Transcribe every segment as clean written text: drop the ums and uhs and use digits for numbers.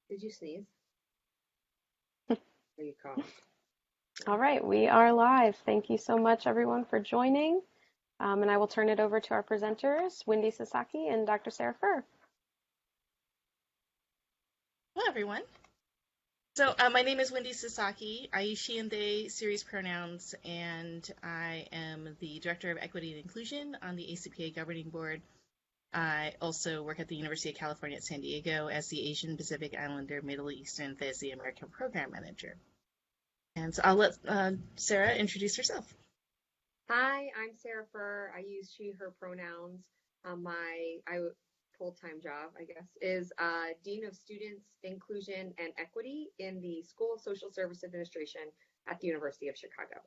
Did you sneeze? Or you coughed? All right, we are live. Thank you so much, everyone, for joining. And I will turn it over to our presenters, Windi Sasaki and Dr. Sara Furr. Hello, everyone. So my name is Windi Sasaki. I use she and they series pronouns, and I am the Director of Equity and Inclusion on the ACPA Governing Board. I also work at the University of California at San Diego as the Asian Pacific Islander Middle East and Fezzi American Program Manager. And so I'll let Sara introduce herself. Hi, I'm Sara Furr. I use she, her pronouns. My full-time job, I guess, is Dean of Students, Inclusion, and Equity in the School of Social Service Administration at the University of Chicago.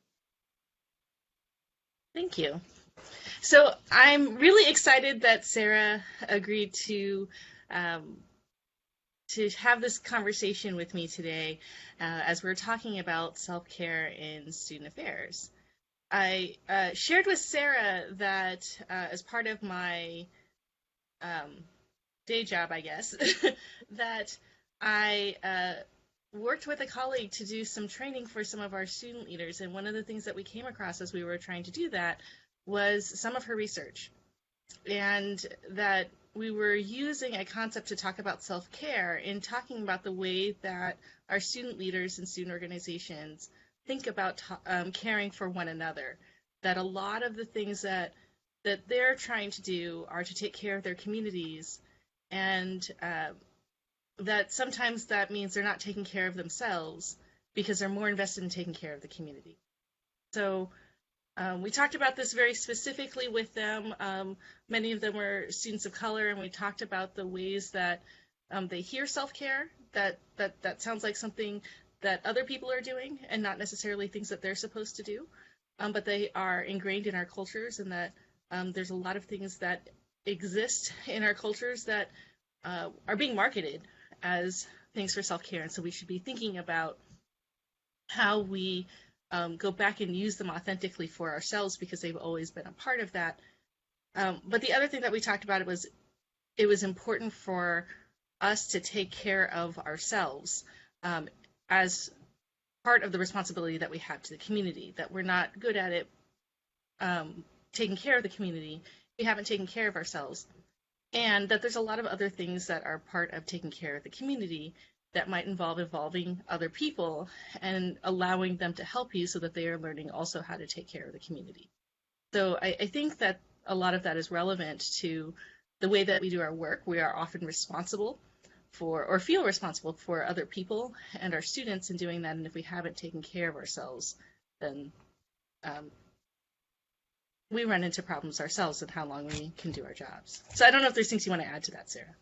Thank you. So I'm really excited that Sara agreed to have this conversation with me today as we're talking about self-care in student affairs. I shared with Sara that as part of my day job, I guess, that I worked with a colleague to do some training for some of our student leaders. And one of the things that we came across as we were trying to do that was some of her research. And that we were using a concept to talk about self-care in talking about the way that our student leaders and student organizations think about caring for one another. That a lot of the things that they're trying to do are to take care of their communities, and that sometimes that means they're not taking care of themselves because they're more invested in taking care of the community. So we talked about this very specifically with them. Many of them were students of color, and we talked about the ways that they hear self-care, that sounds like something that other people are doing and not necessarily things that they're supposed to do, but they are ingrained in our cultures, and that there's a lot of things that exist in our cultures that are being marketed as things for self-care, and so we should be thinking about how we go back and use them authentically for ourselves because they've always been a part of that. But the other thing that we talked about was it was important for us to take care of ourselves as part of the responsibility that we have to the community, that we're not good at it taking care of the community, we haven't taken care of ourselves, and that there's a lot of other things that are part of taking care of the community that might involve involving other people and allowing them to help you so that they are learning also how to take care of the community. So I think that a lot of that is relevant to the way that we do our work. We are often responsible for, or feel responsible for, other people and our students in doing that, and if we haven't taken care of ourselves, then we run into problems ourselves and how long we can do our jobs. So I don't know if there's things you want to add to that, Sara.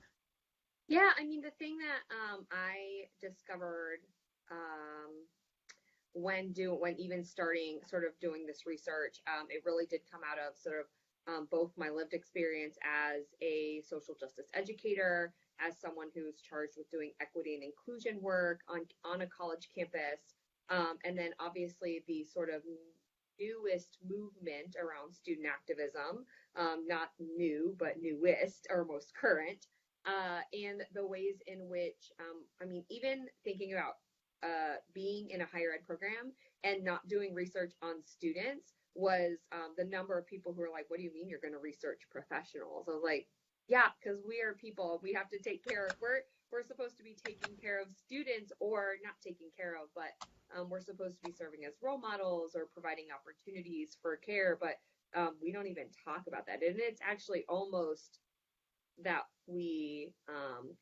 Yeah, I mean, the thing that I discovered when even starting sort of doing this research, it really did come out of sort of both my lived experience as a social justice educator, as someone who's charged with doing equity and inclusion work on a college campus, and then obviously the sort of newest movement around student activism, not new, but newest or most current, and the ways in which, I mean, even thinking about being in a higher ed program and not doing research on students was the number of people who are like, what do you mean you're going to research professionals? I was like, yeah, because we are people. We have to take care of, we're supposed to be taking care of students, or not taking care of, but we're supposed to be serving as role models or providing opportunities for care, but we don't even talk about that. And it's actually almost that we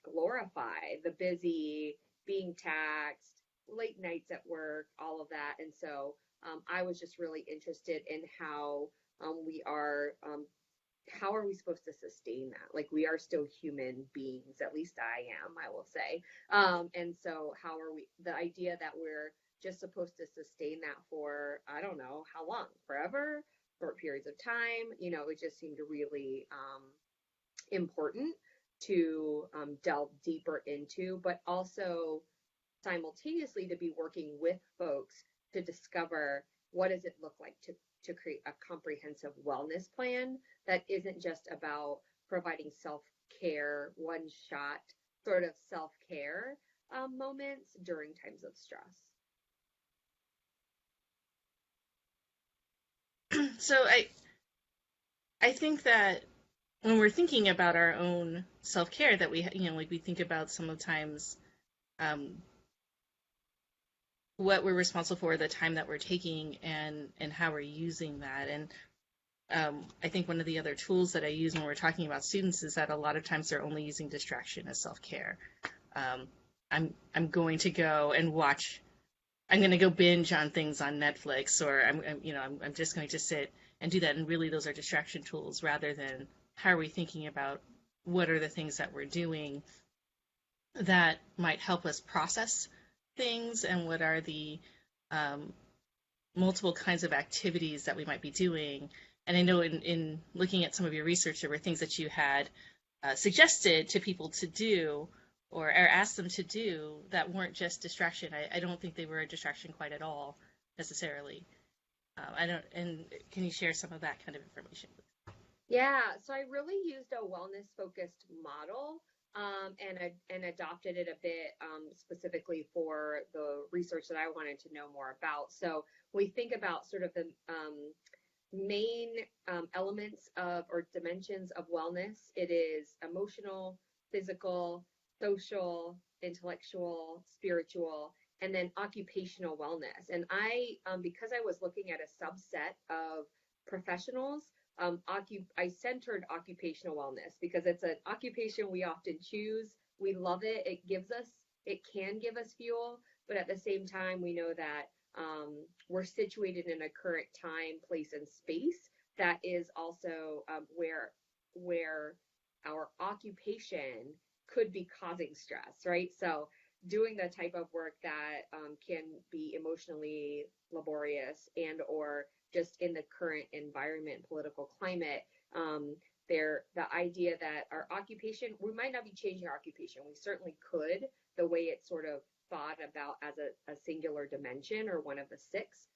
glorify the busy, being taxed, late nights at work, all of that. And so I was just really interested in how we are, how are we supposed to sustain that? Like, we are still human beings, at least I am, I will say. And so how are we, the idea that we're just supposed to sustain that for, I don't know, how long, forever, short periods of time, you know, it just seemed really important to delve deeper into, but also simultaneously to be working with folks to discover what does it look like to create a comprehensive wellness plan that isn't just about providing care, one shot sort of self-care moments during times of stress. So I think that when we're thinking about our own self-care, that we, like we think about sometimes what we're responsible for, the time that we're taking, and how we're using that. And I think one of the other tools that I use when we're talking about students is that a lot of times they're only using distraction as self-care. I'm going to go and watch. I'm going to go binge on things on Netflix, or I'm just going to sit and do that. And really, those are distraction tools rather than how are we thinking about what are the things that we're doing that might help us process things, and what are the multiple kinds of activities that we might be doing. And I know in looking at some of your research, there were things that you had suggested to people to do or asked them to do that weren't just distraction. I don't think they were a distraction quite at all necessarily. And can you share some of that kind of information? Yeah, so I really used a wellness-focused model and adopted it a bit specifically for the research that I wanted to know more about. So we think about sort of the main elements of or dimensions of wellness. It is emotional, physical, social, intellectual, spiritual, and then occupational wellness. And I, because I was looking at a subset of professionals, I centered occupational wellness because it's an occupation we often choose. We love it. It can give us fuel, but at the same time, we know that we're situated in a current time, place, and space that is also where our occupation could be causing stress, right? So doing the type of work that can be emotionally laborious and or just in the current environment, political climate, the idea that our occupation, we might not be changing our occupation. We certainly could, the way it's sort of thought about as a singular dimension or one of the six.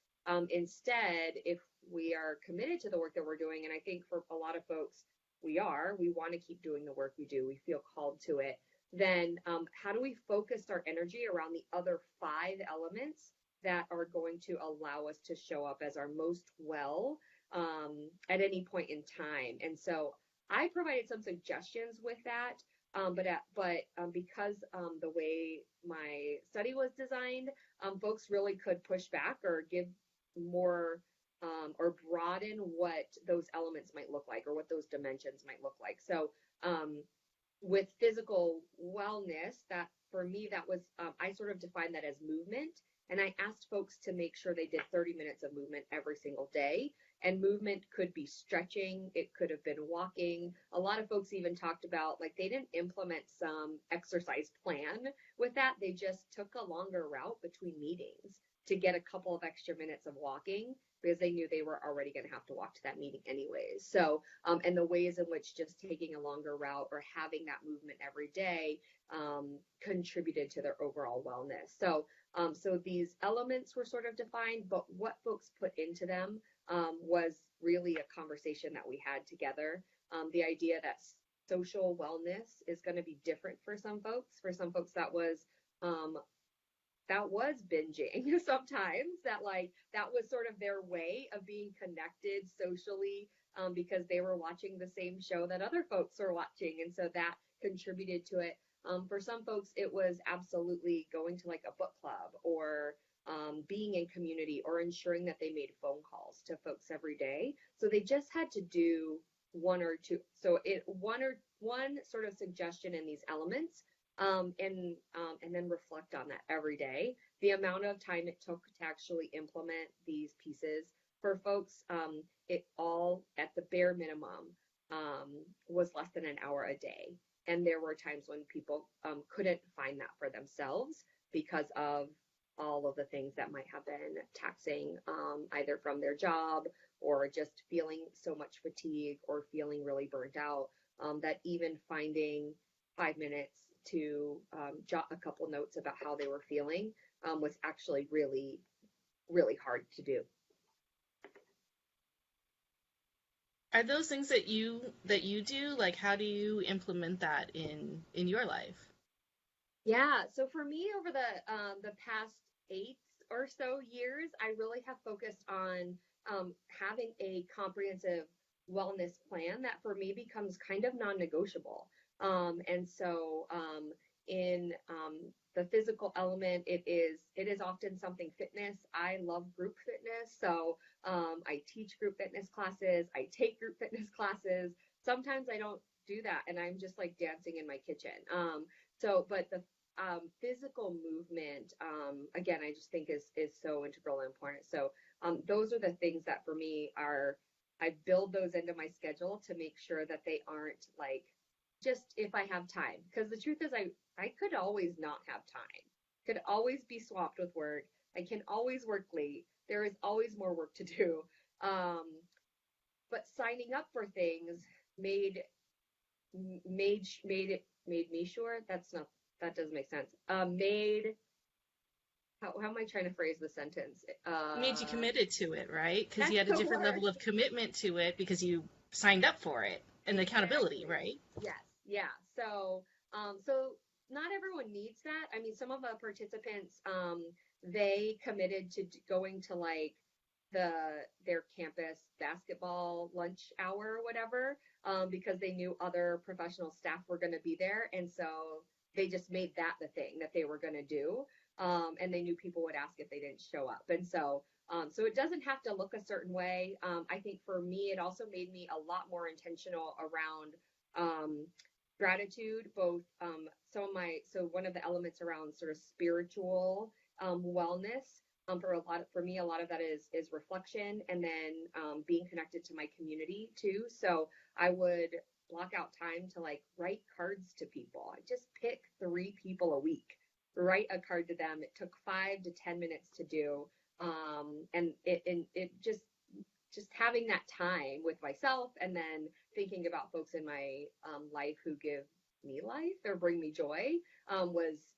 Instead, if we are committed to the work that we're doing, and I think for a lot of folks, we want to keep doing the work we do, we feel called to it, then how do we focus our energy around the other 5 elements that are going to allow us to show up as our most well at any point in time? And so I provided some suggestions with that, but because the way my study was designed, folks really could push back or give more or broaden what those elements might look like or what those dimensions might look like. So with physical wellness, that for me, that was, I sort of defined that as movement. And I asked folks to make sure they did 30 minutes of movement every single day. And movement could be stretching. It could have been walking. A lot of folks even talked about, like, they didn't implement some exercise plan with that. They just took a longer route between meetings to get a couple of extra minutes of walking because they knew they were already going to have to walk to that meeting anyways. So, and the ways in which just taking a longer route or having that movement every day contributed to their overall wellness. So, so these elements were sort of defined, but what folks put into them was really a conversation that we had together. The idea that social wellness is going to be different for some folks. For some folks, that was binging sometimes, that was sort of their way of being connected socially because they were watching the same show that other folks were watching, and so that contributed to it. For some folks, it was absolutely going to like a book club or being in community or ensuring that they made phone calls to folks every day. So they just had to do one or two. So one sort of suggestion in these elements, and then reflect on that every day. The amount of time it took to actually implement these pieces for folks, it all at the bare minimum was less than an hour a day. And there were times when people couldn't find that for themselves because of all of the things that might have been taxing, either from their job or just feeling so much fatigue or feeling really burnt out, that even finding 5 minutes to jot a couple notes about how they were feeling was actually really, really hard to do. Are those things that you do? Like, how do you implement that in your life? Yeah, so for me, over the past 8 or so years, I really have focused on having a comprehensive wellness plan that for me becomes kind of non-negotiable. In the physical element, it is often something fitness. I love group fitness, so I teach group fitness classes. I take group fitness classes. Sometimes I don't do that, and I'm just like dancing in my kitchen. But the physical movement, again, I just think is so integral and important. So those are the things that for me are, I build those into my schedule to make sure that they aren't like just if I have time. Because the truth is, I could always not have time. Could always be swamped with work. I can always work late. There is always more work to do. Um, but signing up for things made made me sure. That doesn't make sense. Made how am I trying to phrase the sentence? Made you committed to it, right? Because you That's had a the different word. level of commitment to it because you signed up for it and accountability, Exactly. right? Yes. Yeah. So not everyone needs that. I mean, some of the participants, they committed to going to like the their campus basketball lunch hour or whatever, because they knew other professional staff were going to be there, and so they just made that the thing that they were going to do. And they knew people would ask if they didn't show up, and so it doesn't have to look a certain way. I think for me, it also made me a lot more intentional around gratitude, both one of the elements around sort of spiritual wellness. For me, a lot of that is reflection, and then being connected to my community too. So I would block out time to like write cards to people. I just pick 3 people a week, write a card to them. It took 5 to 10 minutes to do, and it just having that time with myself, and then thinking about folks in my life who give me life or bring me joy, was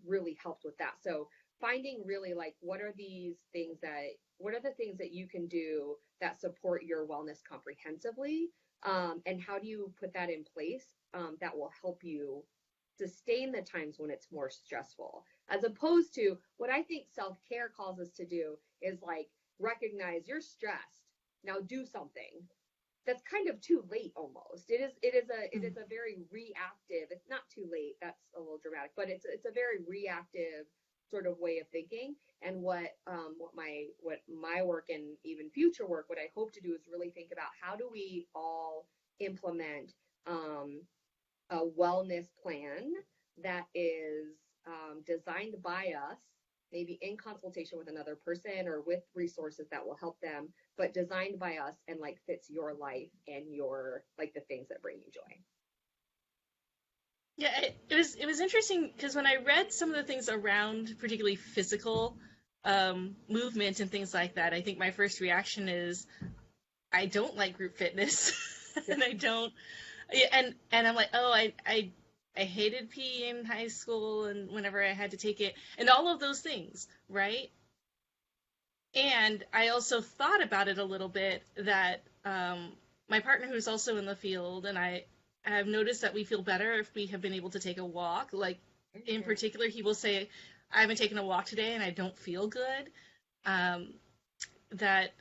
really helped with that. So finding really like what are the things that you can do that support your wellness comprehensively, and how do you put that in place, that will help you sustain the times when it's more stressful, as opposed to what I think self-care calls us to do is like recognize you're stressed, now do something. That's kind of too late almost. It is a very reactive, it's not too late, that's a little dramatic, but it's a very reactive sort of way of thinking. And what my work and even future work, what I hope to do is really think about how do we all implement um, a wellness plan that is designed by us, maybe in consultation with another person or with resources that will help them, but designed by us and like fits your life and your like the things that bring you joy. Yeah, it was interesting because when I read some of the things around particularly physical movement and things like that, I think my first reaction is I don't like group fitness, Yeah. and I don't. Yeah, and I'm like, oh, I hated PE in high school and whenever I had to take it, and all of those things, right? And I also thought about it a little bit that my partner, who's also in the field, and I have noticed that we feel better if we have been able to take a walk. Like, in Okay. particular, he will say, I haven't taken a walk today and I don't feel good. Um, that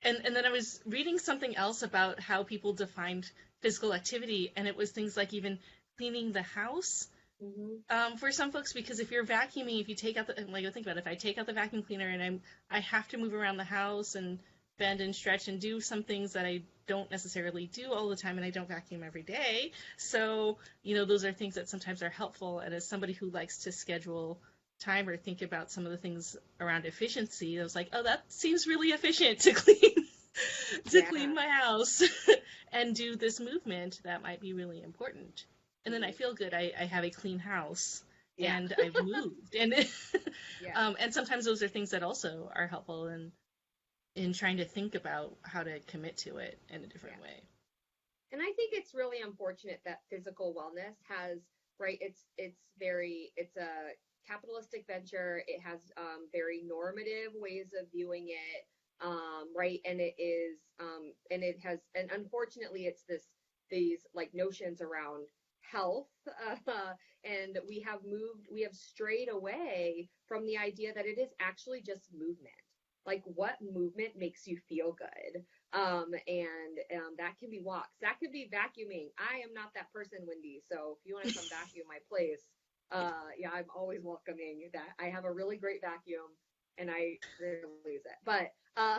and then I was reading something else about how people defined physical activity, and it was things like even cleaning the house, Mm-hmm. for some folks, because if you're vacuuming, if you take out the, like, think about it, if I take out the vacuum cleaner and I have to move around the house and bend and stretch and do some things that I don't necessarily do all the time, and I don't vacuum every day. So, those are things that sometimes are helpful. And as somebody who likes to schedule time or think about some of the things around efficiency, I was like, oh, that seems really efficient to clean to Yeah. clean my house and do this movement that might be really important. And then I Mm-hmm. feel good. I have a clean house Yeah. and I've moved. And Yeah. and sometimes those are things that also are helpful in trying to think about how to commit to it in a Yeah. different way. And I think it's really unfortunate that physical wellness has, right, it's a capitalistic venture. It has very normative ways of viewing it. right? And it is, and it has, and unfortunately, it's these like notions around health, and we have strayed away from the idea that it is actually just movement. Like, what movement makes you feel good? That can be walks, that could be vacuuming. I am not that person, Windi. So if you want to come vacuum my place, yeah, I'm always welcoming that. I have a really great vacuum, and I rarely use it. But yeah,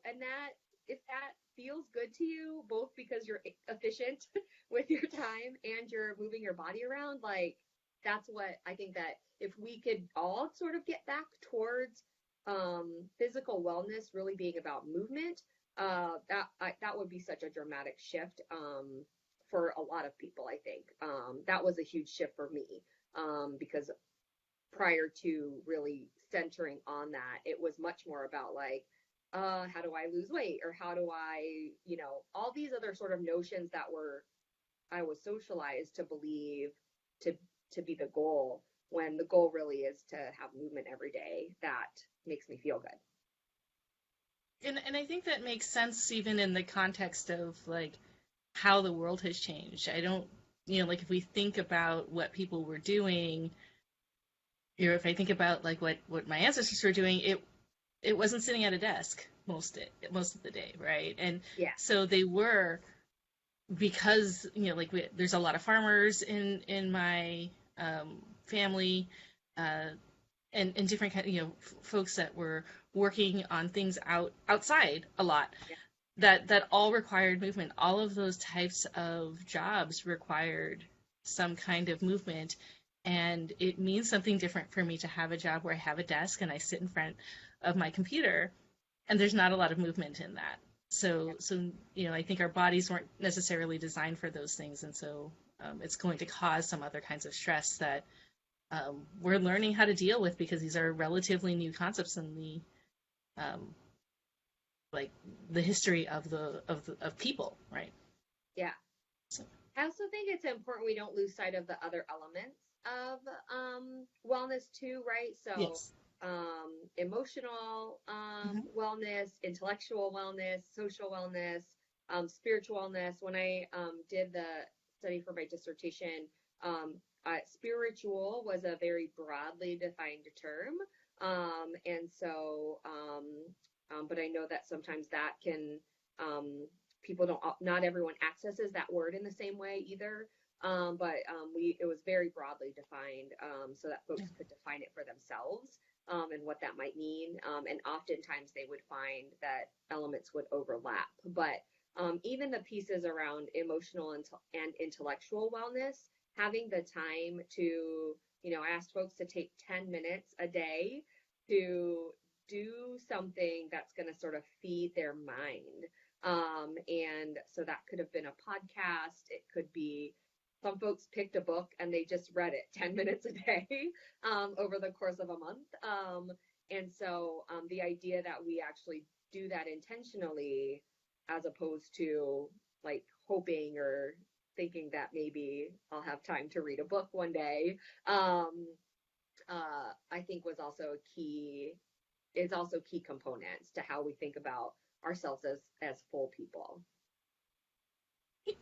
and that if that feels good to you, both because you're efficient with your time and you're moving your body around, like that's what I think, that if we could all sort of get back towards physical wellness really being about movement, that would be such a dramatic shift for a lot of people. I think that was a huge shift for me, because prior to really centering on that, it was much more about like, how do I lose weight, or how do I, all these other sort of notions that I was socialized to believe to to be the goal, when the goal really is to have movement every day that makes me feel good. And I think that makes sense even in the context of like how the world has changed. I don't, like if we think about what people were doing, if I think about like what my ancestors were doing, it wasn't sitting at a desk most of the day, right? And Yeah. so they were, because like there's a lot of farmers in my family, and different kind folks that were working on things outside a lot. Yeah. That all required movement. All of those types of jobs required some kind of movement, and it means something different for me to have a job where I have a desk and I sit in front of my computer, and there's not a lot of movement in that. So I think our bodies weren't necessarily designed for those things, and so it's going to cause some other kinds of stress that we're learning how to deal with, because these are relatively new concepts in the like the history of people, right? Yeah. So. I also think it's important we don't lose sight of the other elements of wellness too, right? So yes. Emotional wellness, intellectual wellness, social wellness, spiritual wellness. When I did the study for my dissertation, spiritual was a very broadly defined term. But I know that sometimes that can, not everyone accesses that word in the same way either. It was very broadly defined, so that folks could define it for themselves, and what that might mean. And oftentimes they would find that elements would overlap. But even the pieces around emotional and intellectual wellness, having the time to, I asked folks to take 10 minutes a day to do something that's going to sort of feed their mind. And so that could have been a podcast. It could be, some folks picked a book and they just read it 10 minutes a day over the course of a month. And so the idea that we actually do that intentionally, as opposed to like hoping or thinking that maybe I'll have time to read a book one day, I think was also key components to how we think about ourselves as full people.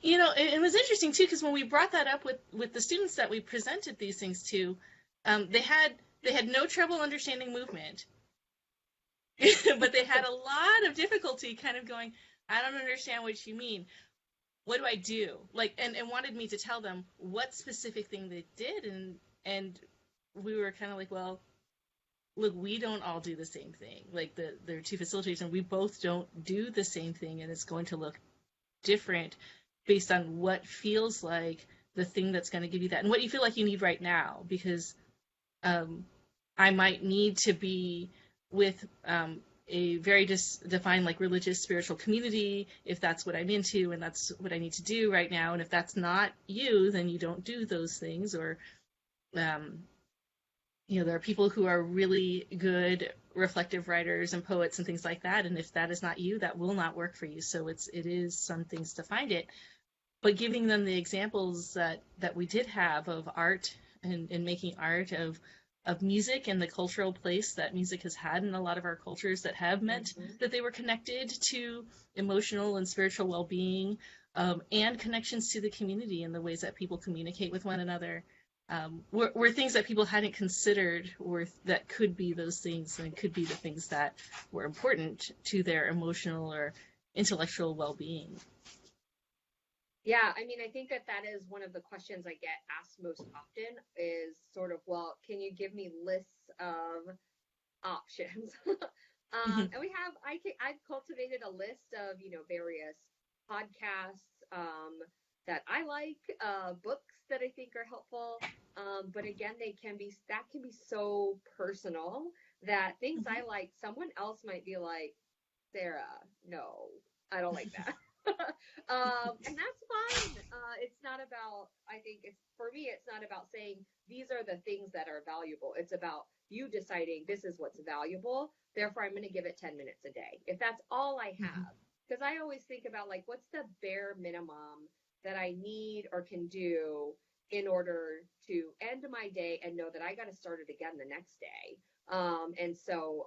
It was interesting too, because when we brought that up with the students that we presented these things to, they had no trouble understanding movement, but they had a lot of difficulty kind of going, I don't understand what you mean. What do I do? Like, and wanted me to tell them what specific thing they did, and we were kind of like, well, look, we don't all do the same thing. Like there are two facilitators, and we both don't do the same thing, and it's going to look different based on what feels like the thing that's going to give you that, and what you feel like you need right now. Because I might need to be with a very defined like religious spiritual community if that's what I'm into and that's what I need to do right now. And if that's not you, then you don't do those things. Or there are people who are really good reflective writers and poets and things like that, and if that is not you, that will not work for you. So it is some things to find it, but giving them the examples that we did have of art and making art, of music and the cultural place that music has had in a lot of our cultures that have meant that they were connected to emotional and spiritual well-being, and connections to the community and the ways that people communicate with one another, were things that people hadn't considered, or that could be those things, and could be the things that were important to their emotional or intellectual well-being. Yeah, I mean, I think that is one of the questions I get asked most often is sort of, well, can you give me lists of options? And I've cultivated a list of, various podcasts that I like, books that I think are helpful. But again, that can be so personal that things I like, someone else might be like, Sarah, no, I don't like that. And that's fine. It's not about, I think for me, it's not about saying these are the things that are valuable. It's about you deciding this is what's valuable. Therefore, I'm going to give it 10 minutes a day. If that's all I have, because I always think about like, what's the bare minimum that I need or can do in order to end my day and know that I got to start it again the next day. And so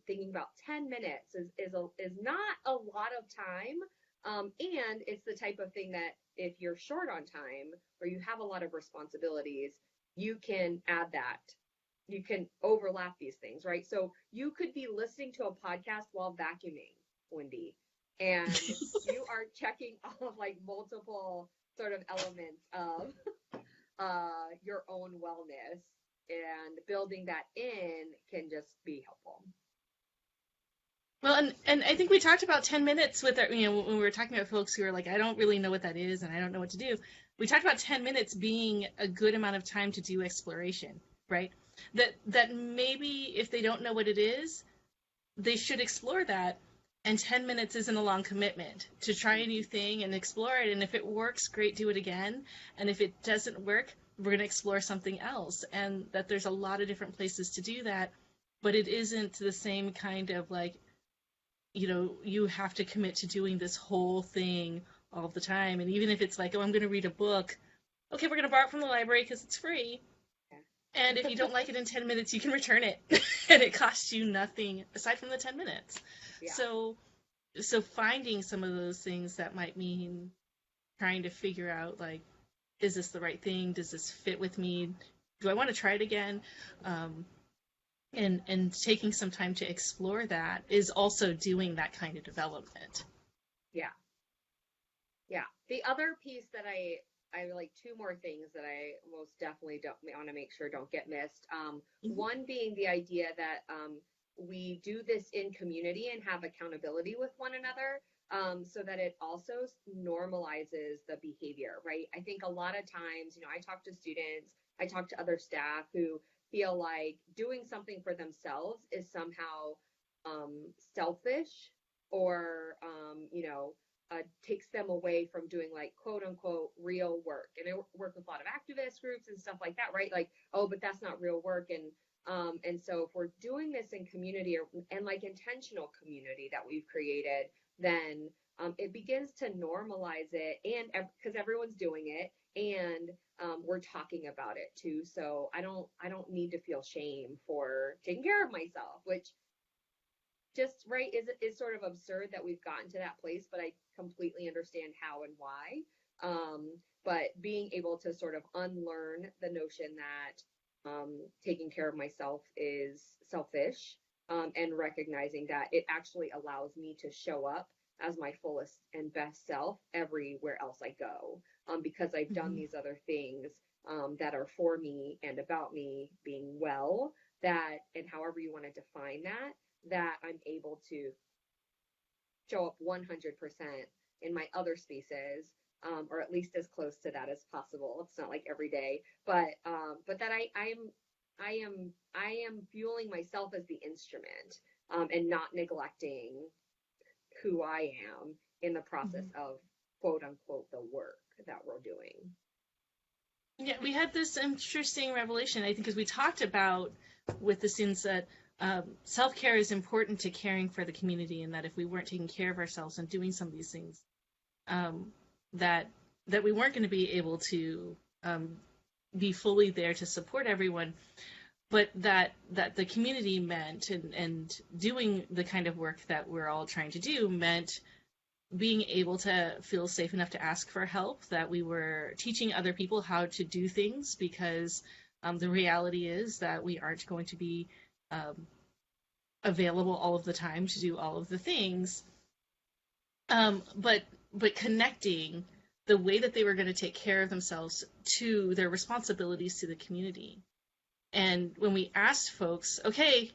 thinking about 10 minutes is not a lot of time. And it's the type of thing that if you're short on time or you have a lot of responsibilities, you can add that. You can overlap these things, right? So you could be listening to a podcast while vacuuming, Windi, and you are checking off like multiple sort of elements of your own wellness, and building that in can just be helpful. Well, and I think we talked about 10 minutes with our, when we were talking about folks who are like, I don't really know what that is and I don't know what to do. We talked about 10 minutes being a good amount of time to do exploration, right? That maybe if they don't know what it is, they should explore that. And 10 minutes isn't a long commitment to try a new thing and explore it. And if it works, great, do it again. And if it doesn't work, we're going to explore something else. And that there's a lot of different places to do that, but it isn't the same kind of like, you have to commit to doing this whole thing all the time. And even if it's like, oh, I'm going to read a book, okay, we're going to borrow it from the library because it's free. And if you don't like it in 10 minutes, you can return it. And it costs you nothing aside from the 10 minutes. Yeah. So finding some of those things that might mean trying to figure out, like, is this the right thing? Does this fit with me? Do I want to try it again? And taking some time to explore that is also doing that kind of development. Yeah. The other piece that I like, two more things that I most definitely don't want to make sure don't get missed. One being the idea that we do this in community and have accountability with one another, so that it also normalizes the behavior, right? I think a lot of times, I talk to students, I talk to other staff who feel like doing something for themselves is somehow selfish, or takes them away from doing like quote unquote real work. And I work with a lot of activist groups and stuff like that, right? Like, oh, but that's not real work. And so if we're doing this in community and like intentional community that we've created, then it begins to normalize it, and because everyone's doing it, and we're talking about it too. So I don't need to feel shame for taking care of myself, which just, right, is sort of absurd that we've gotten to that place, but I completely understand how and why. But being able to sort of unlearn the notion that taking care of myself is selfish, and recognizing that it actually allows me to show up as my fullest and best self everywhere else I go, because I've done these other things that are for me and about me being well, that, and however you want to define that I'm able to show up 100% in my other spaces, or at least as close to that as possible. It's not like every day, but that I am fueling myself as the instrument, and not neglecting who I am in the process of quote unquote the work that we're doing. Yeah, we had this interesting revelation, I think, because we talked about with the students that self-care is important to caring for the community, and that if we weren't taking care of ourselves and doing some of these things, that we weren't going to be able to be fully there to support everyone. but that the community meant, and doing the kind of work that we're all trying to do meant being able to feel safe enough to ask for help, that we were teaching other people how to do things, because the reality is that we aren't going to be available all of the time to do all of the things. But connecting the way that they were going to take care of themselves to their responsibilities to the community. And when we asked folks, okay,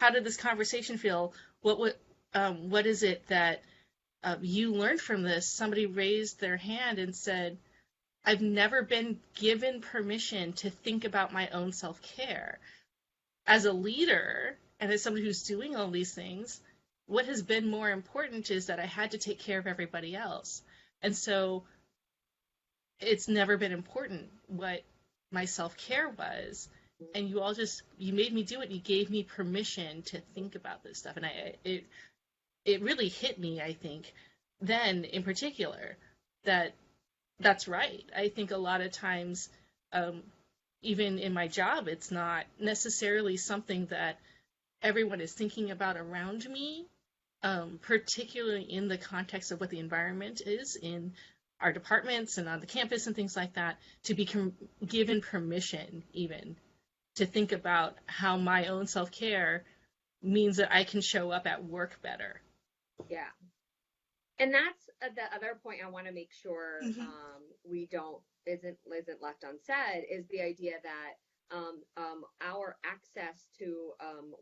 how did this conversation feel? What is it that you learned from this? Somebody raised their hand and said, I've never been given permission to think about my own self-care. As a leader, and as somebody who's doing all these things, what has been more important is that I had to take care of everybody else. And so it's never been important what my self-care was. And you made me do it. You gave me permission to think about this stuff. And it really hit me, I think, then in particular, that's right. I think a lot of times, even in my job, it's not necessarily something that everyone is thinking about around me, particularly in the context of what the environment is in our departments and on the campus and things like that, to be given permission even to think about how my own self-care means that I can show up at work better. Yeah. And that's the other point I want to make sure isn't left unsaid, is the idea that our access to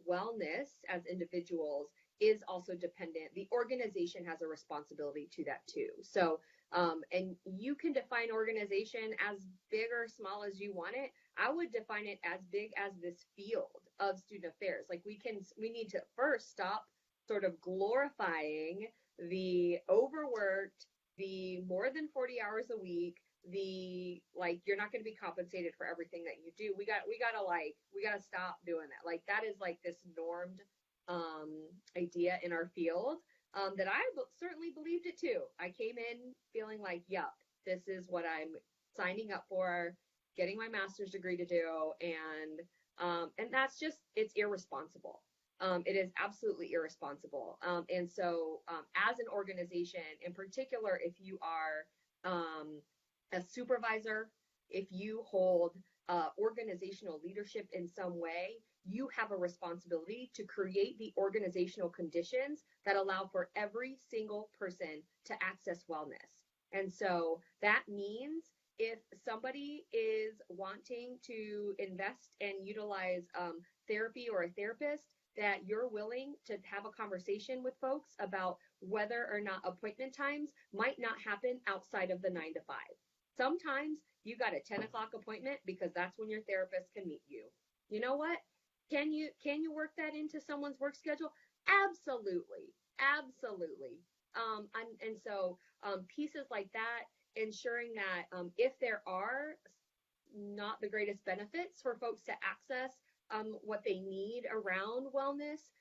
wellness as individuals is also dependent. The organization has a responsibility to that too. So, and you can define organization as big or small as you want it. I would define it as big as this field of student affairs. Like we need to first stop sort of glorifying the overworked, the more than 40 hours a week, the like you're not going to be compensated for everything that you do. We gotta stop doing that. Like that is like this normed idea in our field that I certainly believed it too. I came in feeling like, yup, this is what I'm signing up for, getting my master's degree to do, and that's just, it's irresponsible. It is absolutely irresponsible. And so as an organization, in particular, if you are a supervisor, if you hold organizational leadership in some way, you have a responsibility to create the organizational conditions that allow for every single person to access wellness. And so that means if somebody is wanting to invest and utilize therapy or a therapist, that you're willing to have a conversation with folks about whether or not appointment times might not happen outside of the 9 to 5. Sometimes you got a 10 o'clock appointment because that's when your therapist can meet you. You know what? Can you work that into someone's work schedule? Absolutely. Absolutely. And so pieces like that, ensuring that if there are not the greatest benefits for folks to access what they need around wellness,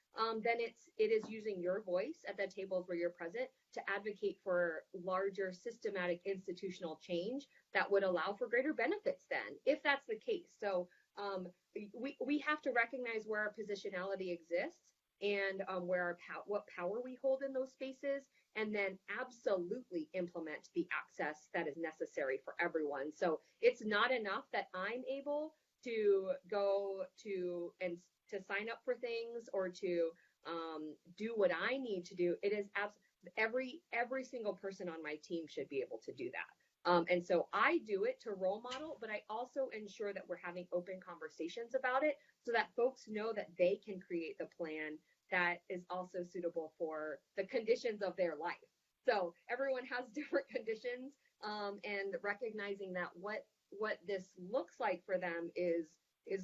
then it is using your voice at the tables where you're present to advocate for larger systematic institutional change that would allow for greater benefits then, if that's the case. So we have to recognize where our positionality exists and what power we hold in those spaces, and then absolutely implement the access that is necessary for everyone. So it's not enough that I'm able to go to and to sign up for things or to do what I need to do. It is every single person on my team should be able to do that. And so I do it to role model, but I also ensure that we're having open conversations about it so that folks know that they can create the plan that is also suitable for the conditions of their life. So everyone has different conditions, and recognizing that what this looks like for them is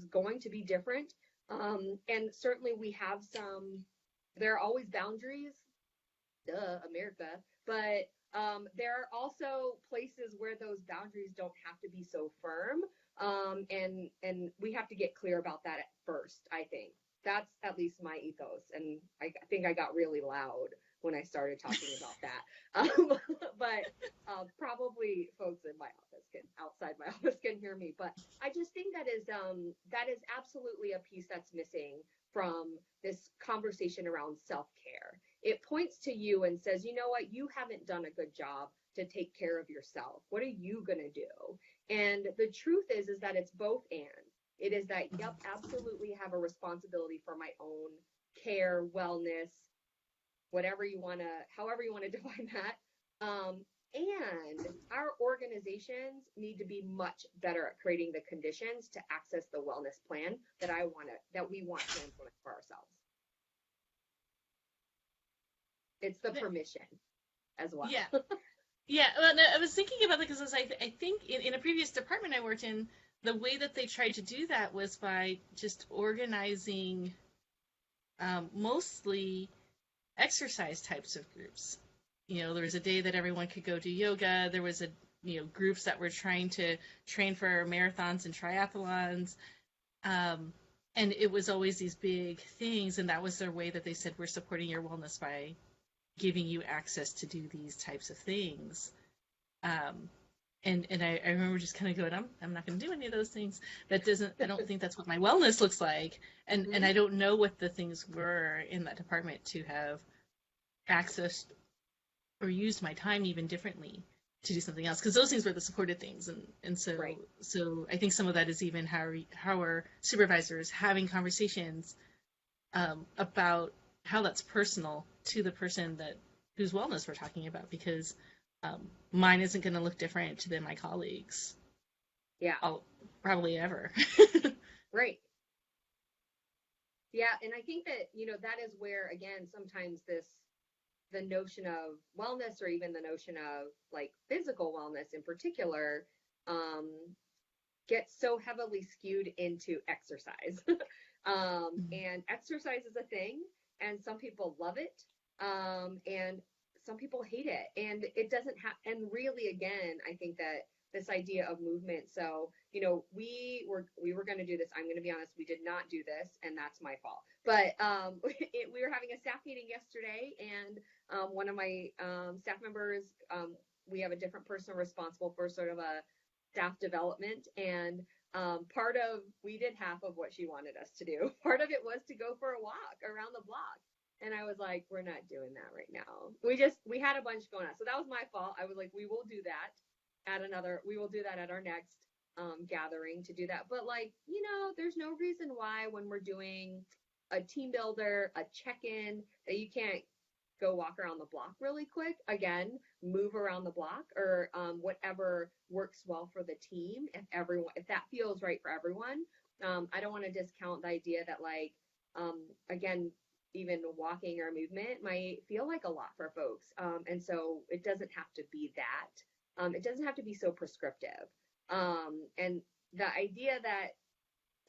going to be different. And certainly we have there are always boundaries, America, but there are also places where those boundaries don't have to be so firm. And we have to get clear about that at first, I think. That's at least my ethos. And I think I got really loud. when I started talking about that. But probably folks in my office outside my office can hear me. But I just think that is absolutely a piece that's missing from this conversation around self-care. It points to you and says, you know what, you haven't done a good job to take care of yourself. What are you going to do? And the truth is that it's both and. It is that, yep, absolutely have a responsibility for my own care, wellness, however you want to define that. And our organizations need to be much better at creating the conditions to access the wellness plan that we want to implement for ourselves. It's the permission as well. Yeah. Yeah, well, no, I was thinking about that because I think in a previous department I worked in, the way that they tried to do that was by just organizing mostly exercise types of groups. There was a day that everyone could go do yoga. There was groups that were trying to train for marathons and triathlons. And it was always these big things, and that was their way that they said, we're supporting your wellness by giving you access to do these types of things. And I remember just kind of going, I'm not going to do any of those things. I don't think that's what my wellness looks like. And I don't know what the things were in that department to have accessed or used my time even differently to do something else. Because those things were the supported things. And so, right. So I think some of that is even how our supervisors having conversations about how that's personal to the person whose wellness we're talking about, because mine isn't going to look different than my colleagues. Yeah. Probably ever. Right. Yeah, and I think that, that is where, again, sometimes the notion of wellness, or even the notion of like physical wellness in particular, gets so heavily skewed into exercise. And exercise is a thing, and some people love it, and some people hate it, and it doesn't have. And really, again, I think that this idea of movement. So, we were going to do this. I'm going to be honest, we did not do this, and that's my fault. But we were having a staff meeting yesterday, and one of my staff members, we have a different person responsible for sort of a staff development, and we did half of what she wanted us to do. Part of it was to go for a walk around the block. And I was like, we're not doing that right now. We had a bunch going on. So that was my fault. I was like, we will do that at our next gathering to do that. But there's no reason why, when we're doing a team builder, a check-in, that you can't go walk around the block really quick. Again, move around the block, or whatever works well for the team. If that feels right for everyone. I don't want to discount the idea that again, even walking or movement might feel like a lot for folks. And so it doesn't have to be that. It doesn't have to be so prescriptive. And the idea that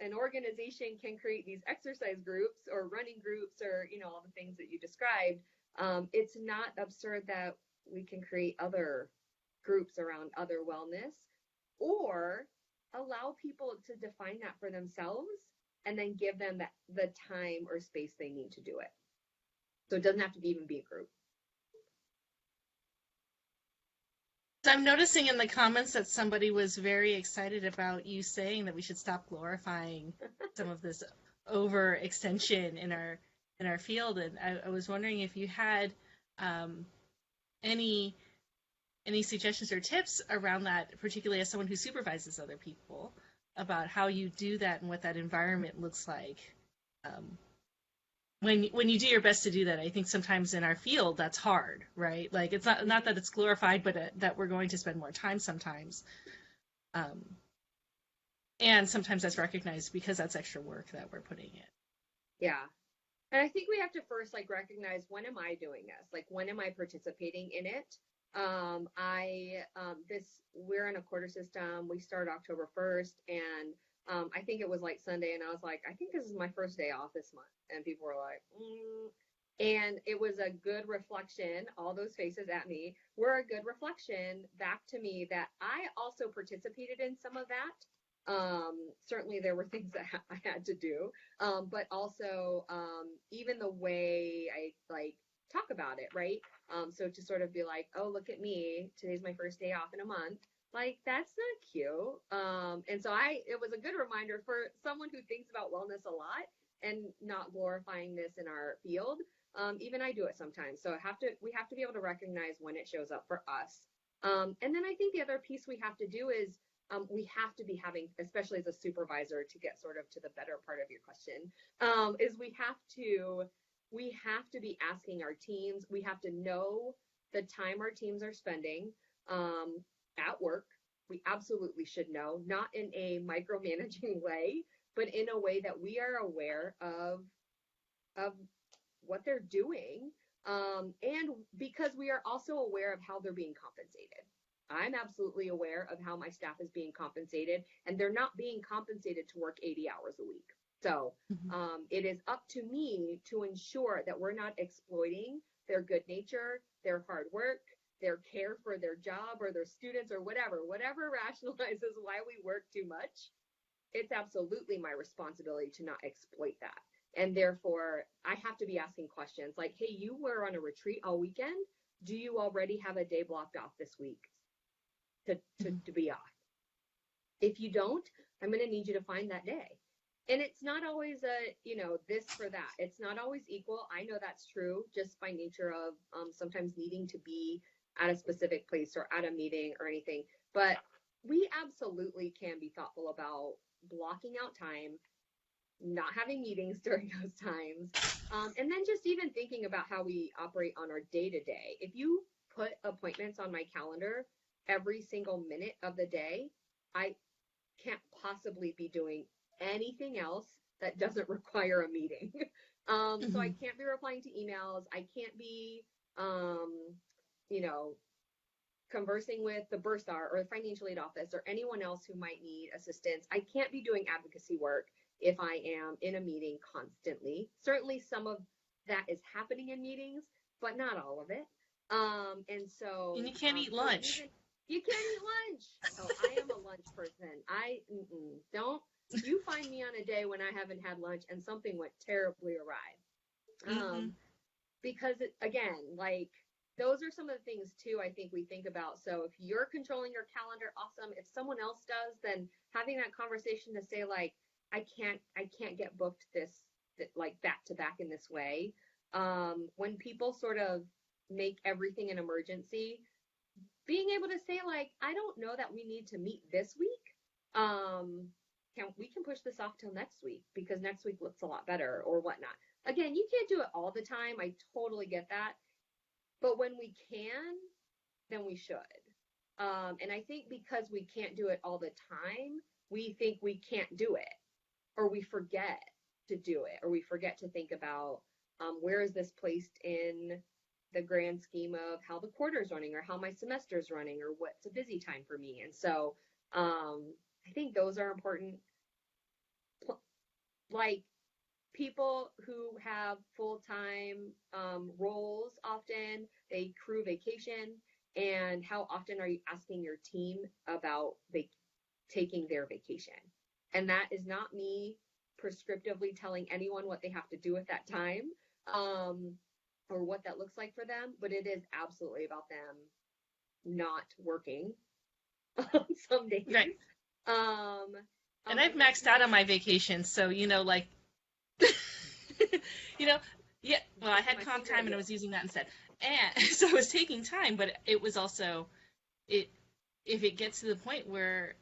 an organization can create these exercise groups or running groups, or, all the things that you described, it's not absurd that we can create other groups around other wellness, or allow people to define that for themselves, and then give them the time or space they need to do it. So it doesn't have to even be a group. So I'm noticing in the comments that somebody was very excited about you saying that we should stop glorifying some of this overextension in our field, and I was wondering if you had any suggestions or tips around that, particularly as someone who supervises other people, about how you do that and what that environment looks like. When you do your best to do that. I think sometimes in our field that's hard, right? Like, it's not that it's glorified, but that we're going to spend more time sometimes. And sometimes that's recognized because that's extra work that we're putting in. Yeah. And I think we have to first recognize, when am I doing this? When am I participating in it? We're in a quarter system. We start October 1st, and I think it was Sunday, and I was like, I think this is my first day off this month. And people were like, And it was a good reflection. All those faces at me were a good reflection back to me that I also participated in some of that. Certainly there were things that I had to do, but also even the way I talk about it, right? So to sort of be like, oh, look at me, today's my first day off in a month. Like, that's not cute. And so it was a good reminder for someone who thinks about wellness a lot and not glorifying this in our field. Even I do it sometimes. So we have to be able to recognize when it shows up for us. And then I think the other piece we have to do is we have to be having, especially as a supervisor, to get sort of to the better part of your question, is we have to be asking our teams. We have to know the time our teams are spending at work. We absolutely should know, not in a micromanaging way, but in a way that we are aware of what they're doing, and because we are also aware of how they're being compensated. I'm absolutely aware of how my staff is being compensated, and they're not being compensated to work 80 hours a week. So it is up to me to ensure that we're not exploiting their good nature, their hard work, their care for their job or their students or whatever rationalizes why we work too much. It's absolutely my responsibility to not exploit that. And therefore, I have to be asking questions like, hey, you were on a retreat all weekend. Do you already have a day blocked off this week to be off? If you don't, I'm going to need you to find that day. And it's not always this for that. It's not always equal. I know that's true just by nature of sometimes needing to be at a specific place or at a meeting or anything. But we absolutely can be thoughtful about blocking out time, not having meetings during those times, and then just even thinking about how we operate on our day-to-day. If you put appointments on my calendar every single minute of the day, I can't possibly be doing anything else that doesn't require a meeting. So I can't be replying to emails. I can't be, conversing with the bursar or the financial aid office or anyone else who might need assistance. I can't be doing advocacy work if I am in a meeting constantly. Certainly some of that is happening in meetings, but not all of it. And you can't eat lunch. You can't eat lunch. Oh, I am a lunch person. Don't you find me on a day when I haven't had lunch and something went terribly awry. Because again, like, those are some of the things too I think we think about. So if you're controlling your calendar, awesome. If someone else does, then having that conversation to say like, I can't get booked this like back to back in this way. When people sort of make everything an emergency, being able to say like, I don't know that we need to meet this week. We can push this off till next week because next week looks a lot better or whatnot. Again, you can't do it all the time. I totally get that. But when we can, then we should. And I think because we can't do it all the time, we think we can't do it, or we forget to do it, or we forget to think about where is this placed in the grand scheme of how the quarter's running or how my semester's running or what's a busy time for me. And so I think those are important. Like, people who have full-time roles, often they accrue vacation, and how often are you asking your team about taking their vacation? And that is not me prescriptively telling anyone what they have to do at that time, or what that looks like for them, but it is absolutely about them not working some days. Right. And I've maxed out on my vacation, so like yeah, well, I had comp time and I was using that instead. And so I was taking time, but it was also, if it gets to the point where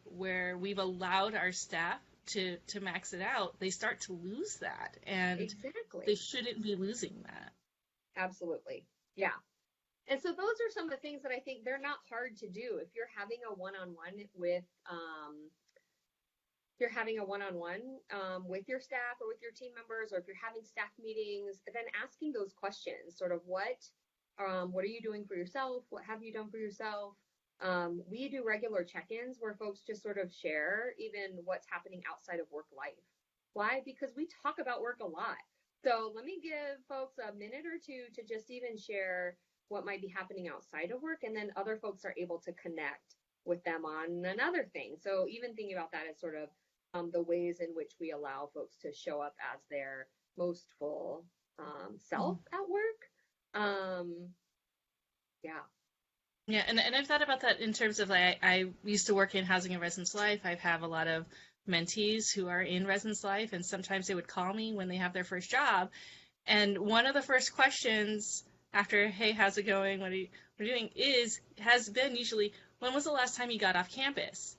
we've allowed our staff to max it out, they start to lose that. And exactly, they shouldn't be losing that. Absolutely. Yeah. And so those are some of the things that I think they're not hard to do. If you're having a one-on-one with, with your staff or with your team members, or if you're having staff meetings, then asking those questions, sort of what are you doing for yourself? What have you done for yourself? We do regular check-ins where folks just sort of share even what's happening outside of work life. Why? Because we talk about work a lot. So let me give folks a minute or two to just even share what might be happening outside of work, and then other folks are able to connect with them on another thing. So even thinking about that as sort of the ways in which we allow folks to show up as their most full self at work. Yeah. Yeah, and I've thought about that in terms of like I used to work in housing and residence life. I have a lot of mentees who are in residence life, and sometimes they would call me when they have their first job. And one of the first questions after, hey, how's it going? What are you doing? Has been usually, when was the last time you got off campus?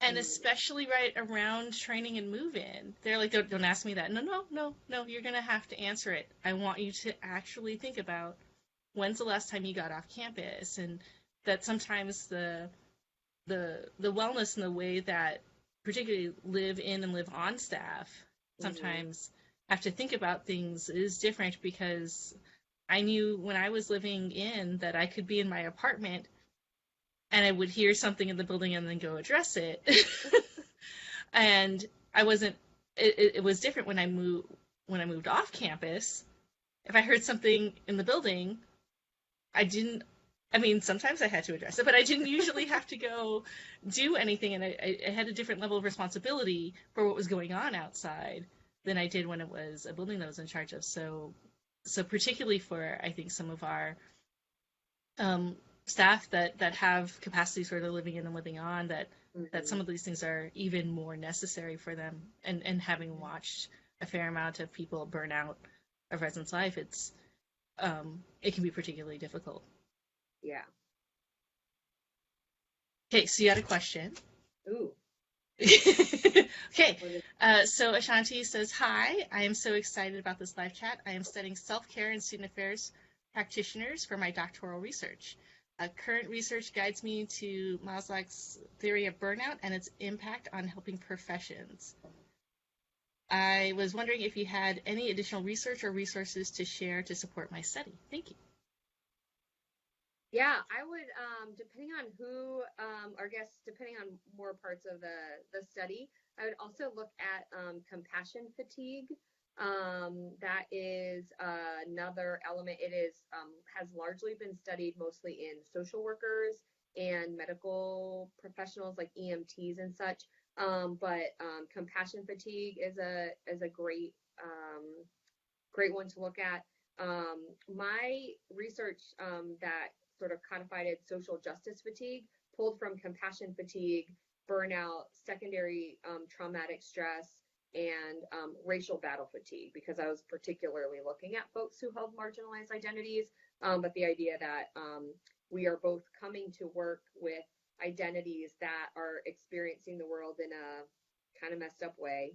And Mm. especially right around training and move-in, they're like, don't ask me that. No, you're going to have to answer it. I want you to actually think about when's the last time you got off campus, and that sometimes the wellness and the way that particularly live in and live on staff sometimes have to think about things is different, because I knew when I was living in that I could be in my apartment and I would hear something in the building and then go address it. And I wasn't it was different when I moved off campus. If I heard something in the building, I mean, sometimes I had to address it, but I didn't usually have to go do anything, and I had a different level of responsibility for what was going on outside than I did when it was a building that I was in charge of. So particularly for, I think, some of our staff that have capacities where they're living in and living on, that some of these things are even more necessary for them. And having watched a fair amount of people burn out of residence life, it can be particularly difficult. Yeah. Okay, so you had a question. Ooh. Okay, so Ashanti says, hi, I am so excited about this live chat. I am studying self-care and student affairs practitioners for my doctoral research. Current research guides me to Maslow's theory of burnout and its impact on helping professions. I was wondering if you had any additional research or resources to share to support my study. Thank you. Yeah, I would, depending on who, or I guess depending on more parts of the study, I would also look at compassion fatigue. That is another element. It is has largely been studied mostly in social workers and medical professionals like EMTs and such. But compassion fatigue is a great one to look at. My research that sort of codified social justice fatigue pulled from compassion fatigue, burnout, secondary traumatic stress, and racial battle fatigue, because I was particularly looking at folks who held marginalized identities, but the idea that we are both coming to work with identities that are experiencing the world in a kind of messed up way.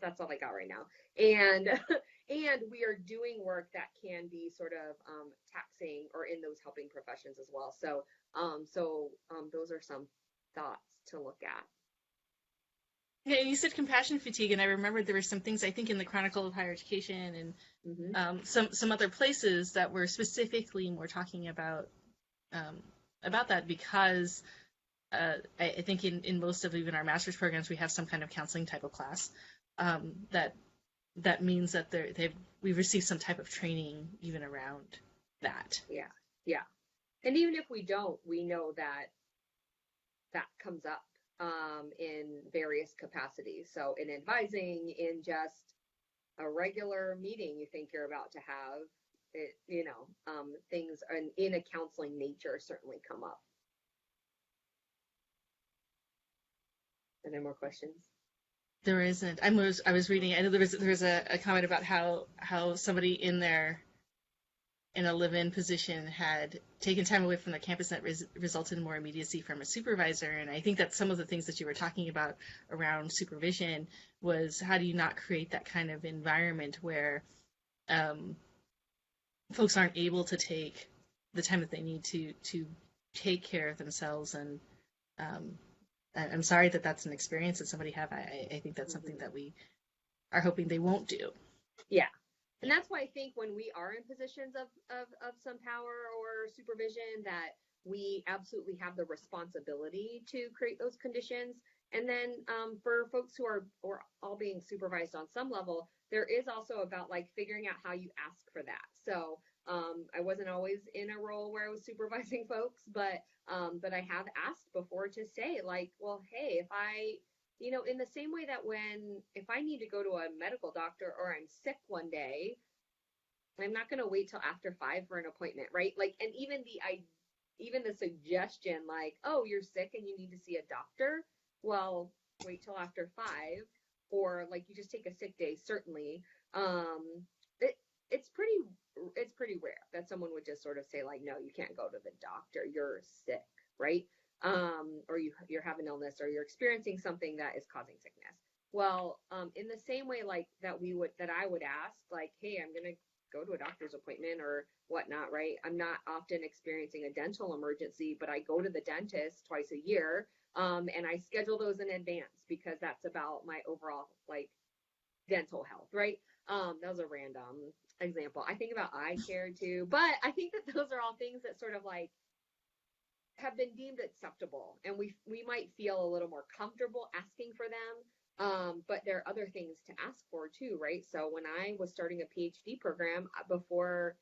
That's all I got right now. And and we are doing work that can be sort of taxing or in those helping professions as well. So those are some thoughts to look at. Yeah, you said compassion fatigue, and I remembered there were some things, I think, in the Chronicle of Higher Education and some other places that were specifically more talking about that, because I think in most of even our master's programs we have some kind of counseling type of class that means that we've received some type of training even around that. Yeah. And even if we don't, we know that comes up in various capacities. So in advising, in just a regular meeting you think you're about to have, things in a counseling nature certainly come up. Are there more questions? There isn't. I was reading. I know there was a comment about how somebody in a live-in position had taken time away from the campus that resulted in more immediacy from a supervisor. And I think that some of the things that you were talking about around supervision was, how do you not create that kind of environment where folks aren't able to take the time that they need to take care of themselves. And I'm sorry that that's an experience that somebody have. I think that's something that we are hoping they won't do. Yeah. And that's why I think when we are in positions of some power or supervision, that we absolutely have the responsibility to create those conditions. And then for folks who are all being supervised on some level, there is also about like figuring out how you ask for that. So I wasn't always in a role where I was supervising folks, but I have asked before to say like, well, hey, if I, in the same way that if I need to go to a medical doctor or I'm sick one day, I'm not going to wait till after 5 for an appointment, right? Like, and even the suggestion, like, oh, you're sick and you need to see a doctor. Well, wait till after 5, or like you just take a sick day. Certainly, it, it's pretty rare that someone would just sort of say like, no, you can't go to the doctor. You're sick, right? Or you're having illness, or you're experiencing something that is causing sickness. Well, in the same way, like that I would ask, like, hey, I'm gonna go to a doctor's appointment or whatnot, right? I'm not often experiencing a dental emergency, but I go to the dentist twice a year, and I schedule those in advance because that's about my overall like dental health, right? That was a random example. I think about eye care too, but I think that those are all things that sort of like have been deemed acceptable, and we might feel a little more comfortable asking for them. But there are other things to ask for too, right? So when I was starting a PhD program, before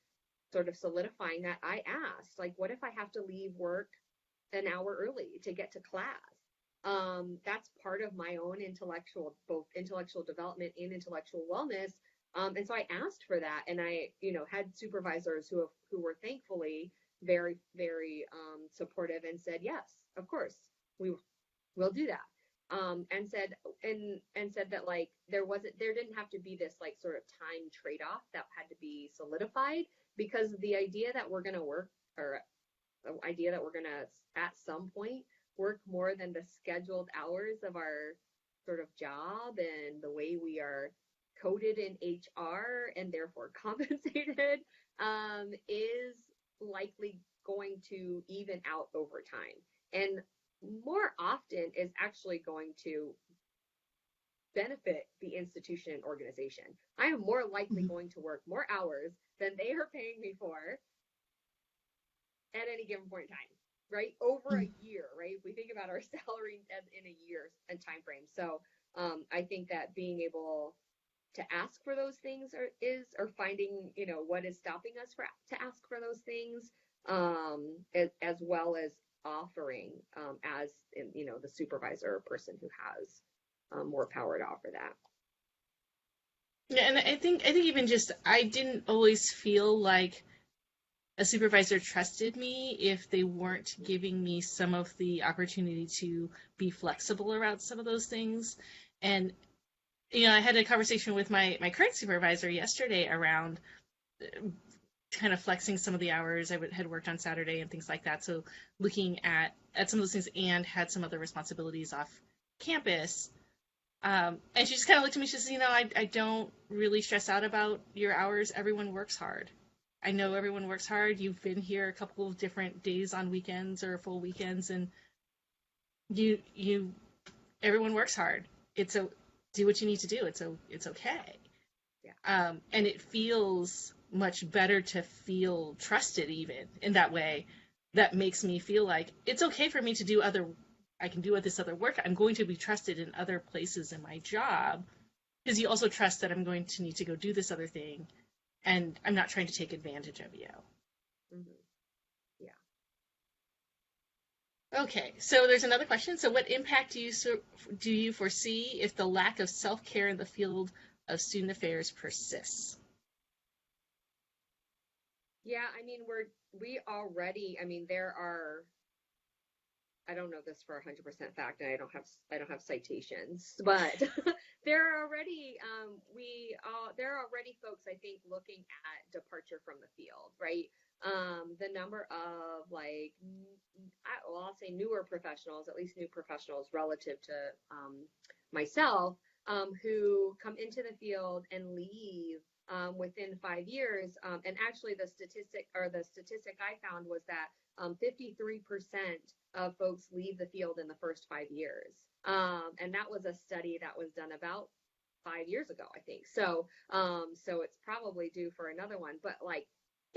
sort of solidifying that, I asked, like, what if I have to leave work an hour early to get to class? That's part of my own both intellectual development and intellectual wellness. And so I asked for that, and I, had supervisors who were thankfully very, very supportive and said, yes, of course, we will do that. And said that like there didn't have to be this like sort of time trade-off that had to be solidified, because the idea that we're going to work, or the idea that we're going to at some point work more than the scheduled hours of our sort of job and the way we are coded in HR and therefore compensated, is likely going to even out over time, and more often is actually going to benefit the institution and organization. I am more likely going to work more hours than they are paying me for at any given point in time, right? Over a year, right? If we think about our salary in a year and time frame. So I think that being able to ask for those things or finding, what is stopping us to ask for those things, as well as offering, as the supervisor or person who has more power to offer that. Yeah, and I think even just I didn't always feel like a supervisor trusted me if they weren't giving me some of the opportunity to be flexible around some of those things. And I had a conversation with my current supervisor yesterday around kind of flexing some of the hours I had worked on Saturday and things like that. So looking at some of those things, and had some other responsibilities off campus. And she just kind of looked at me. She says, I don't really stress out about your hours. Everyone works hard. I know everyone works hard. You've been here a couple of different days on weekends or full weekends, and everyone works hard. Do what you need to do. It's okay. Yeah. And it feels much better to feel trusted even in that way. That makes me feel like it's okay for me to do I can do this other work. I'm going to be trusted in other places in my job, because you also trust that I'm going to need to go do this other thing, and I'm not trying to take advantage of you. Mm-hmm. Yeah. Okay, so there's another question. So what impact do you foresee if the lack of self-care in the field of student affairs persists? Yeah, there are, I don't know this for 100% fact, and I don't have citations, but there are already folks, I think, looking at departure from the field, right? The number of I'll say newer professionals, at least new professionals relative to myself, who come into the field and leave within 5 years. And actually the statistic I found was that 53% of folks leave the field in the first 5 years. And that was a study that was done about 5 years ago, I think. So it's probably due for another one, but like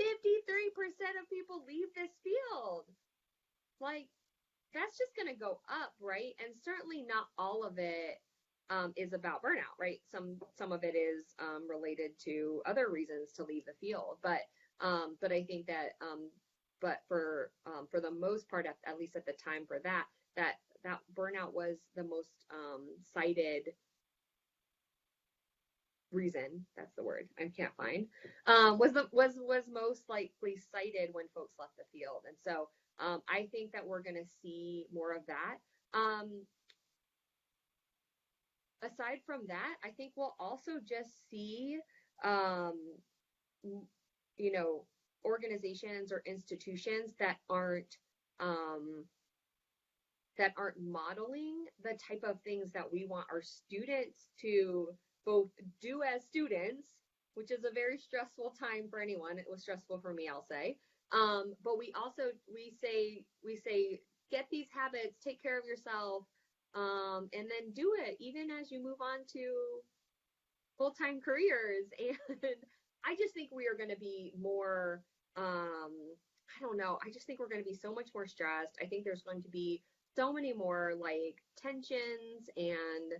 53% of people leave this field. Like, that's just going to go up, right? And certainly not all of it is about burnout, right? Some of it is related to other reasons to leave the field, but I think that but for the most part, at least at the time for that burnout was the most cited reason, that's the word I can't find, was most likely cited when folks left the field. And so I think that we're going to see more of that. Aside from that, I think we'll also just see, you know, organizations or institutions that aren't modeling the type of things that we want our students to both do as students, which is a very stressful time for anyone. It was stressful for me, I'll say. But we say get these habits, take care of yourself, and then do it even as you move on to full-time careers. And I just think we are going to be more, I don't know, I just think we're going to be so much more stressed. I think there's going to be so many more like tensions and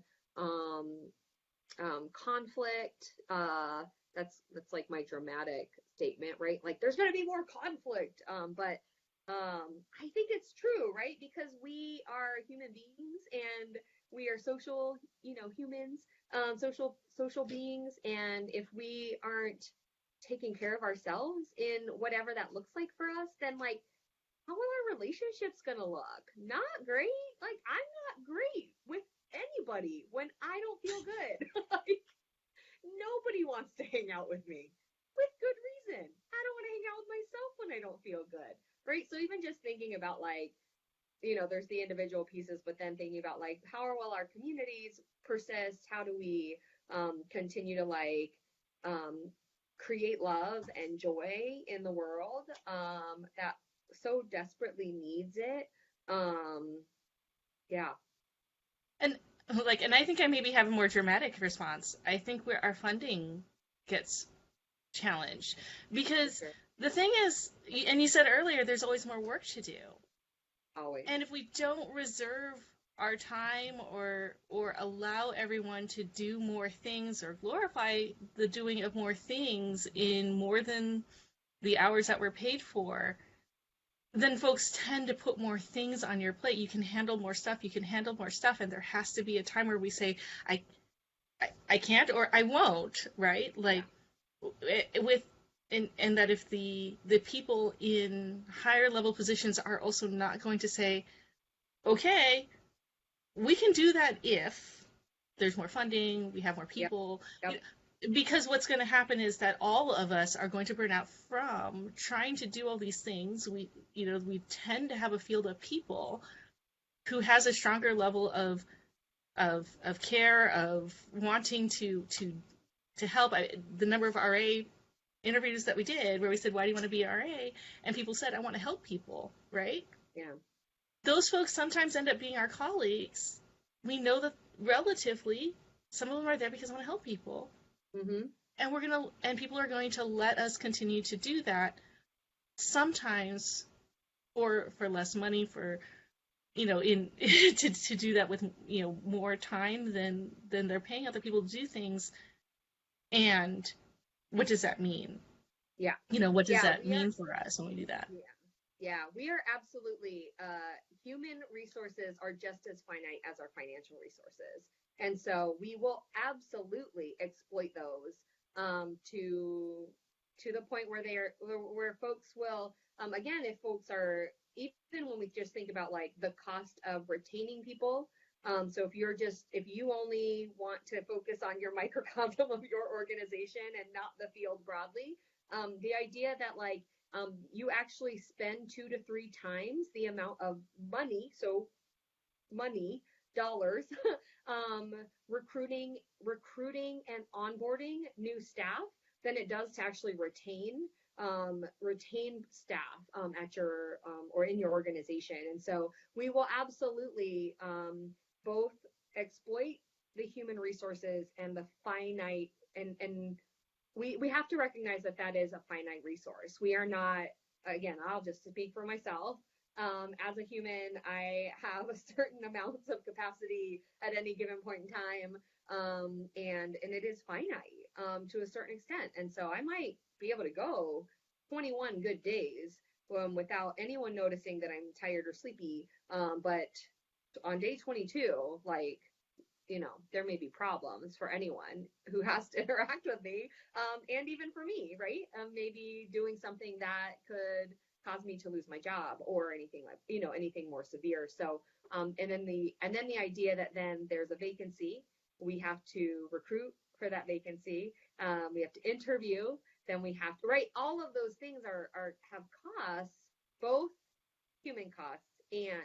conflict. That's like my dramatic statement, right? Like there's going to be more conflict, but I think it's true, right? Because we are human beings and we are social, humans, social beings, and if we aren't taking care of ourselves in whatever that looks like for us, then like how are our relationships gonna look? Not great. Like I'm not great with anybody when I don't feel good. Like nobody wants to hang out with me with good reason. I don't want to hang out with myself when I don't feel good, right? So even just thinking about like, there's the individual pieces, but then thinking about like how will our communities persist? How do we continue to like create love and joy in the world that so desperately needs it? Yeah. And I think I maybe have a more dramatic response. I think where our funding gets challenged because the thing is, and you said earlier, there's always more work to do. Always. And if we don't reserve our time or allow everyone to do more things or glorify the doing of more things in more than the hours that we're paid for, then folks tend to put more things on your plate. You can handle more stuff, and there has to be a time where we say, I can't or I won't, right? Like, and that if the people in higher level positions are also not going to say, okay, we can do that if there's more funding, we have more people. Yep. Because what's going to happen is that all of us are going to burn out from trying to do all these things. We tend to have a field of people who has a stronger level of care, of wanting to help. The number of RA interviews that we did where we said, why do you want to be RA? And people said, I want to help people, right? Yeah. Those folks sometimes end up being our colleagues. We know that relatively, some of them are there because they want to help people. Mm-hmm. And people are going to let us continue to do that, sometimes for less money, for to do that with more time than they're paying other people to do things. And what does that mean? Yeah. What does that mean for us when we do that? Yeah, we are absolutely, human resources are just as finite as our financial resources. And so we will absolutely exploit those to the point where folks will, again, if folks are, even when we just think about like the cost of retaining people. So if you only want to focus on your microcosm of your organization and not the field broadly, the idea that like, you actually spend 2 to 3 times the amount of money, so money, dollars, recruiting and onboarding new staff than it does to actually retain staff at your or in your organization. And so we will absolutely both exploit the human resources and the finite, and we have to recognize that is a finite resource. We are not, again, I'll just speak for myself. As a human, I have a certain amounts of capacity at any given point in time, and it is finite to a certain extent. And so I might be able to go 21 good days without anyone noticing that I'm tired or sleepy. But on day 22, like there may be problems for anyone who has to interact with me, and even for me, right? Maybe doing something that could cause me to lose my job or anything like, anything more severe. So, and then the idea that then there's a vacancy, we have to recruit for that vacancy, we have to interview, then we have to, right? All of those things have costs, both human costs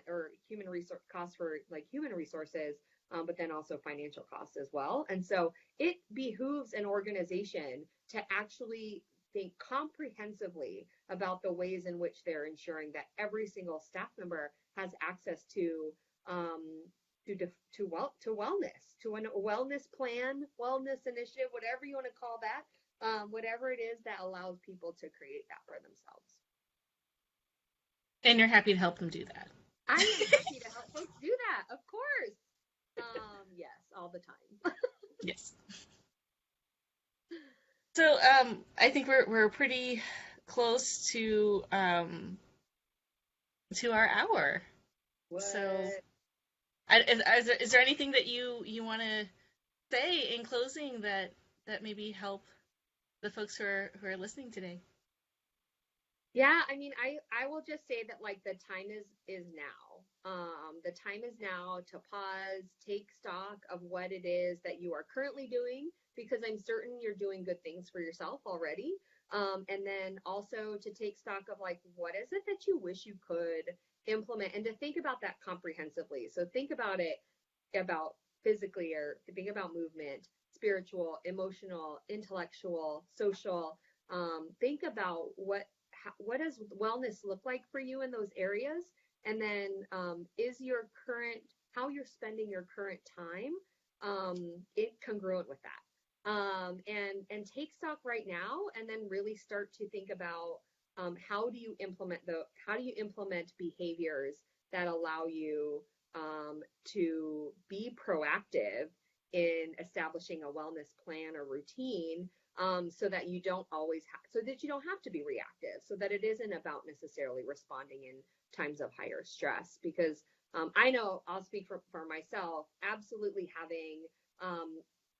or human resource costs for like human resources, but then also financial costs as well. And so it behooves an organization to actually think comprehensively about the ways in which they're ensuring that every single staff member has access to wellness, to a wellness plan, wellness initiative, whatever you want to call that, whatever it is that allows people to create that for themselves. And you're happy to help them do that. I am happy to help folks do that, of course. Yes, all the time. Yes. So I think we're pretty close to our hour. What? So is there anything that you want to say in closing that maybe help the folks who are listening today? Yeah, I mean, I will just say that like the time is now. The time is now to pause, take stock of what it is that you are currently doing, because I'm certain you're doing good things for yourself already. And then also to take stock of like, what is it that you wish you could implement, and to think about that comprehensively. So think about it about physically, or think about movement, spiritual, emotional, intellectual, social. Think about what does wellness look like for you in those areas, and then is your current, how you're spending your current time, it congruent with that, and take stock right now, and then really start to think about how do you implement behaviors that allow you to be proactive in establishing a wellness plan or routine, so that you don't have to be reactive, so that it isn't about necessarily responding in times of higher stress. Because I know, I'll speak for myself, absolutely having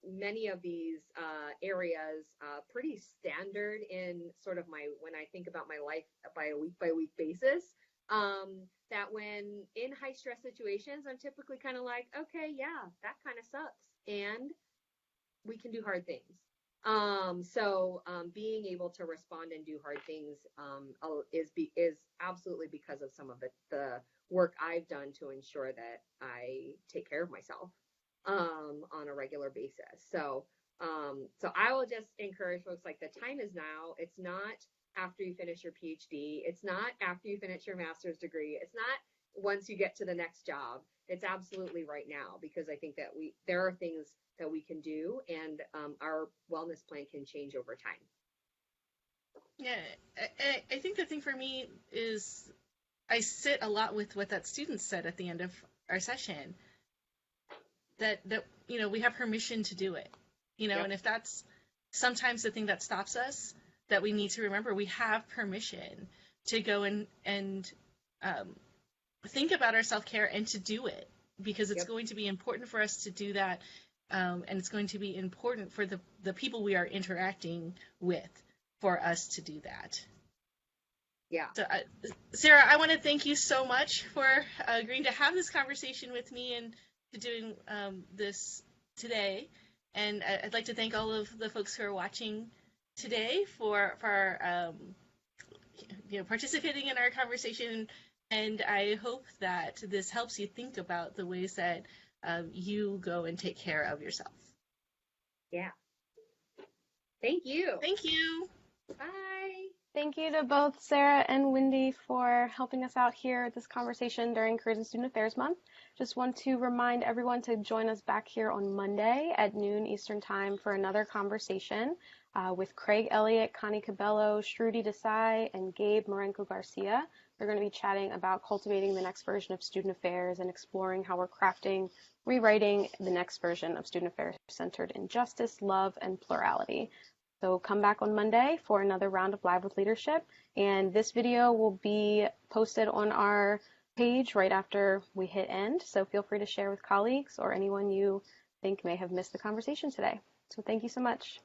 many of these areas pretty standard in sort of when I think about my life by a week by week basis, that when in high stress situations, I'm typically kind of like, okay, yeah, that kind of sucks, and we can do hard things. So being able to respond and do hard things is absolutely because of some of the work I've done to ensure that I take care of myself on a regular basis. So I will just encourage folks, like, the time is now. It's not after you finish your PhD. It's not after you finish your master's degree. It's not once you get to the next job. It's absolutely right now, because I think that there are things that we can do, and our wellness plan can change over time. Yeah, I think the thing for me is I sit a lot with what that student said at the end of our session, that we have permission to do it, Yep. And if that's sometimes the thing that stops us, that we need to remember, we have permission to go and think about our self-care and to do it, because it's Yep. going to be important for us to do that, and it's going to be important for the people we are interacting with for us to do that. Yeah. So, Sara, I want to thank you so much for agreeing to have this conversation with me and to doing this today. And I'd like to thank all of the folks who are watching today for participating in our conversation. And I hope that this helps you think about the ways that you go and take care of yourself. Yeah. Thank you. Thank you. Bye. Thank you to both Sara and Windi for helping us out here at this conversation during Careers and Student Affairs Month. Just want to remind everyone to join us back here on Monday at noon Eastern Time for another conversation with Craig Elliott, Connie Cabello, Shruti Desai, and Gabe Marenko Garcia. We're going to be chatting about cultivating the next version of student affairs and exploring how we're crafting, rewriting the next version of student affairs centered in justice, love, and plurality. So come back on Monday for another round of Live with Leadership, and this video will be posted on our page right after we hit end, so feel free to share with colleagues or anyone you think may have missed the conversation today. So thank you so much.